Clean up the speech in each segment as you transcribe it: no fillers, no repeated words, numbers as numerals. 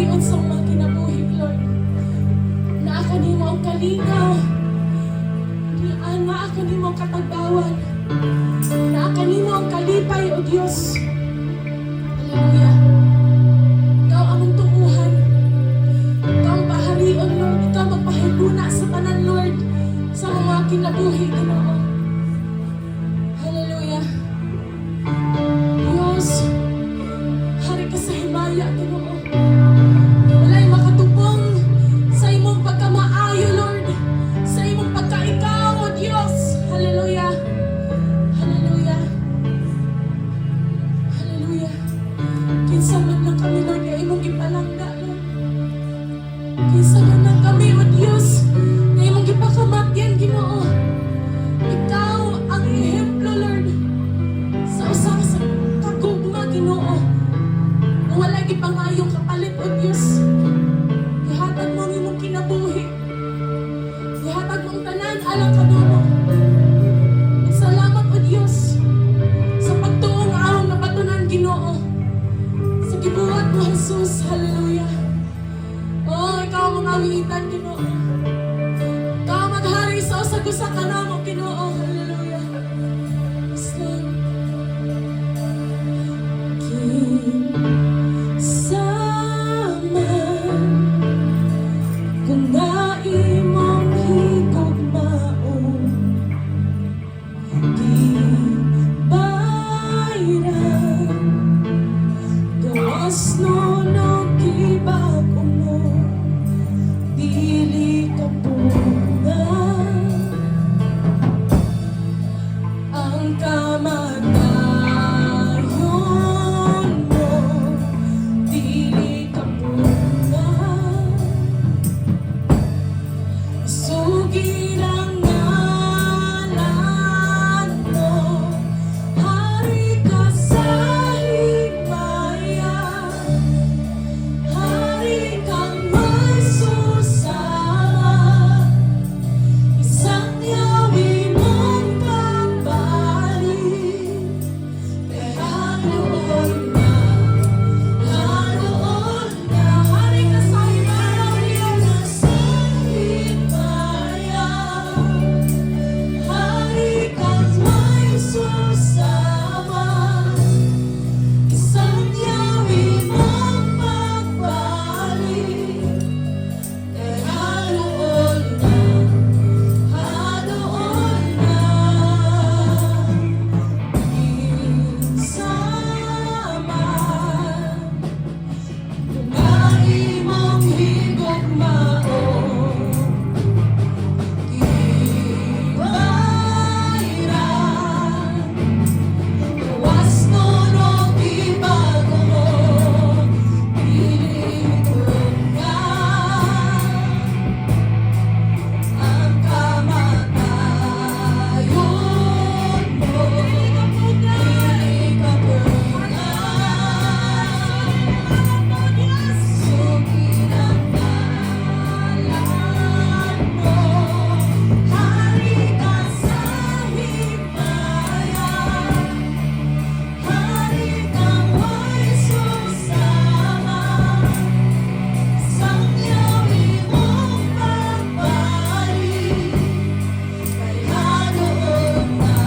pagpadayon sa mga kinabuhi, Lord. Naa kanimo ang kalinaw. Naa kanimo ang katagbawan. Naa kanimo ang kalipay, O Diyos. Hallelujah. Ikaw among tunguhan. Ikaw ang paharion, Lord. Ikaw magpahiguna sa tanan, Lord, sa mga kinabuhi, Ginoo. Hallelujah. Diyos, hari ka sa himaya, Ginoo. Walay makatupong sa imong pagkamaayo, Lord. Sa imong pagkaikaw, O Diyos. Hallelujah. Hallelujah. Hallelujah. Kinsa man lang kami, Lord, na imong gipalangga, Lord. Kinsa man lang kami, O Diyos, na imong gipakamatyan, Ginoo. Ikaw ang ehemplo, Lord, sa usa sa kagugma, Ginoo. Na wala gipangayong kapalit, O Diyos. Gihatag mo ang imong kinabuhi. Gihatag mo ang tanan alang kanamo. Salamat, O Diyos, sa pagtuong ahong napatunan, Ginoo. Sa gibuhat mo, Jesus. Hallelujah. Oh, ikaw ang mga awitan, Ginoo. Ikaw ang maghari sa usag-usa kanamo, Ginoo. Hallelujah. Yes, Lord. Kinsaman kung naimong higugmaon, di bayran gawas no gibag mo, dili ka bunga ang kamatayon mo, dili ka bunga. Isugin ang ngalan mo, hari ka sa himaya, hari kang may susama, isang yawi mong pagbalik, kay hanoon na, hari ka sa himaya, hari kang may susama, isang yawi mong pagbalik, kay hanoon na, insama, kung naimong higugmaon, di bayran gawas no gibago mo, dili bunga ang kamatayon mo, dili ka bunga. Sugin ang ngalan mo, hari ka sa himaya, hari kang may susama, isang yawi mong pagbalik, kay hanoon na,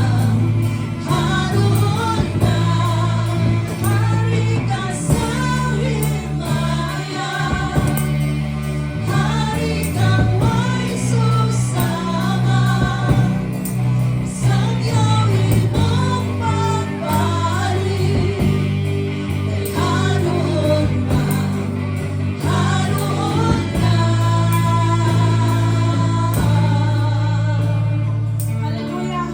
hari ka sa himaya, hari kang may susama, isang yawi mong pagbalik, kay hanoon na, Hallelujah.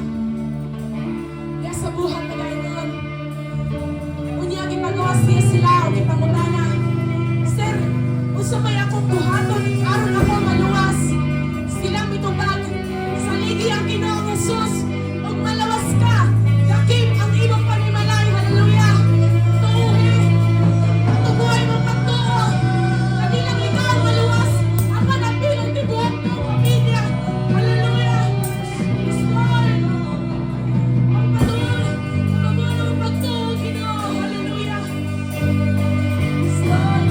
Kaya sa buhat na gayunon, unya gipagawas niya sila o gipangutana, Sir, unsa may akong buhaton aron ako maluwas? Sila mitubag, saligi ang Ginoong Jesus, ug malawas ka, dakip ang imong panimalay. Hallelujah. Tuhi, tubuhay mo pagtuo, kadi lang ikaw ang maluwas, apan ang bilang tibuhat mo, pamilya. Hallelujah. Yes, Lord. Ang patuloy, ang pagtuo, Ginoo. Hallelujah. Yes, Lord.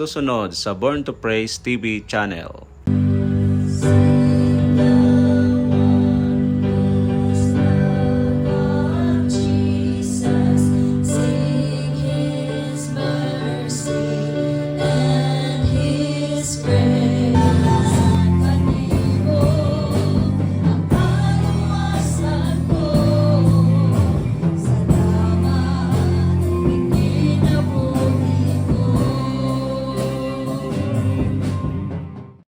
susunod sa Born to Praise TV channel.